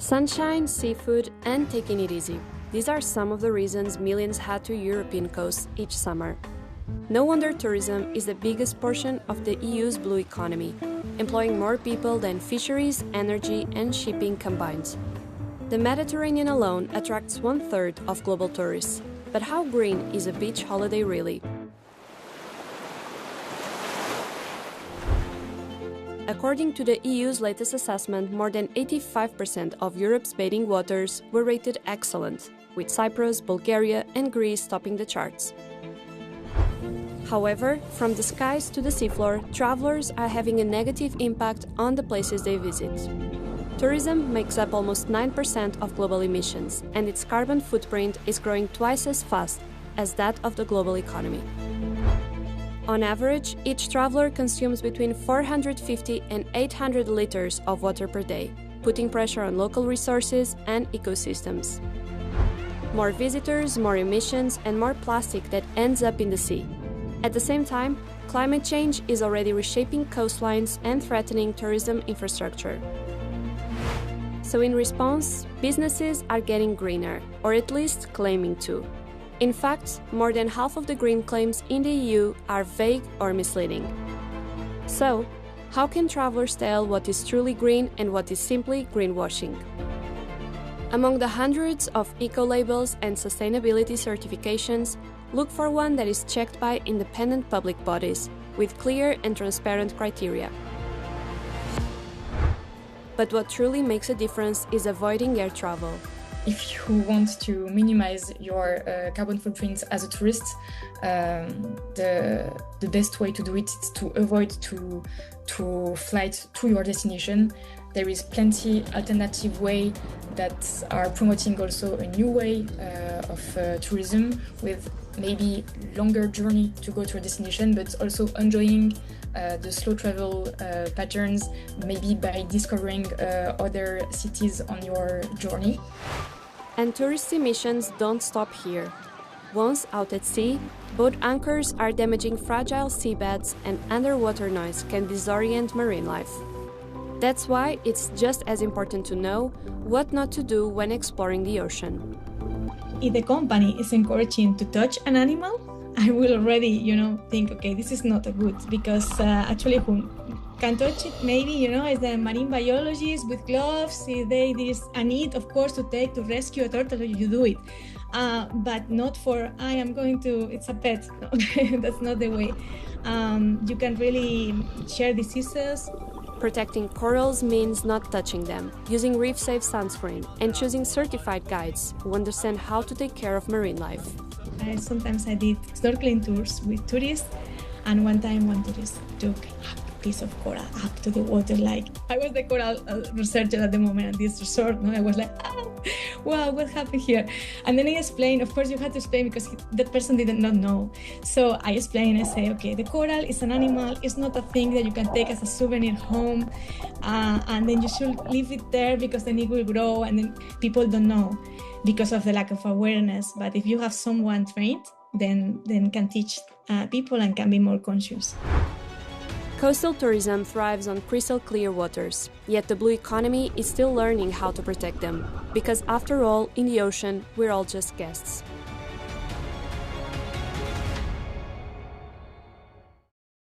Sunshine, seafood, and taking it easy. These are some of the reasons millions head to European coasts each summer. No wonder tourism is the biggest portion of the EU's blue economy, employing more people than fisheries, energy, and shipping combined. The Mediterranean alone attracts 1/3 of global tourists. But how green is a beach holiday really? According to the EU's latest assessment, more than 85% of Europe's bathing waters were rated excellent, with Cyprus, Bulgaria, and Greece topping the charts. However, from the skies to the seafloor, travelers are having a negative impact on the places they visit. Tourism makes up almost 9% of global emissions, and its carbon footprint is growing twice as fast as that of the global economy. On average, each traveler consumes between 450 and 800 liters of water per day, putting pressure on local resources and ecosystems. More visitors, more emissions, and more plastic that ends up in the sea. At the same time, climate change is already reshaping coastlines and threatening tourism infrastructure. So in response, businesses are getting greener, or at least claiming to. In fact, more than half of the green claims in the EU are vague or misleading. So, how can travelers tell what is truly green and what is simply greenwashing? Among the hundreds of ecolabels and sustainability certifications, look for one that is checked by independent public bodies, with clear and transparent criteria. But what truly makes a difference is avoiding air travel. If you want to minimize your carbon footprint as a tourist, the best way to do it is to avoid to flight to your destination. There is plenty alternative way that are promoting also a new way of tourism with maybe longer journey to go to a destination, but also enjoying the slow travel patterns, maybe by discovering other cities on your journey. And tourist emissions don't stop here. Once out at sea, boat anchors are damaging fragile seabeds and underwater noise can disorient marine life. That's why it's just as important to know what not to do when exploring the ocean. If the company is encouraging to touch an animal, I will already, think, okay, this is not a good, because actually who can touch it maybe, is the marine biologist with gloves. If there is a need, of course, to rescue a turtle, you do it. But not for, it's a pet. No, that's not the way. You can really share diseases. Protecting corals means not touching them, using reef-safe sunscreen, and choosing certified guides who understand how to take care of marine life. Sometimes I did snorkeling tours with tourists, and one time one tourist took a piece of coral up to the water. Like, I was the coral researcher at the moment at this resort. No? I was like, wow, what happened here? And then I explained, of course you had to explain because that person did not know. So I explained, I say, okay, the coral is an animal, it's not a thing that you can take as a souvenir home, and then you should leave it there because then it will grow, and then people don't know because of the lack of awareness. But if you have someone trained, then can teach people and can be more conscious. Coastal tourism thrives on crystal clear waters, yet the blue economy is still learning how to protect them, because after all, in the ocean, we're all just guests.